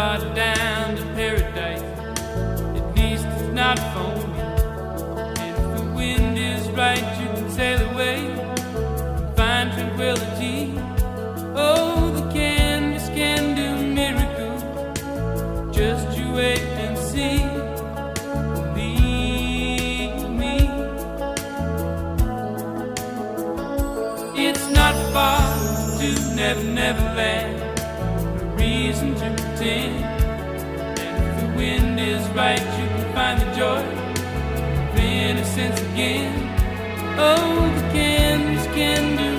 not down to paradise. At least it's not for me. And if the wind is right, you can sail away and find tranquility. Oh, the canvas can do miracles. Just you wait and see. Believe me. It's not far to Never Never Land. No reason to pretend. And if the wind is right, you can find the joy of innocence again. Oh, the canvas can do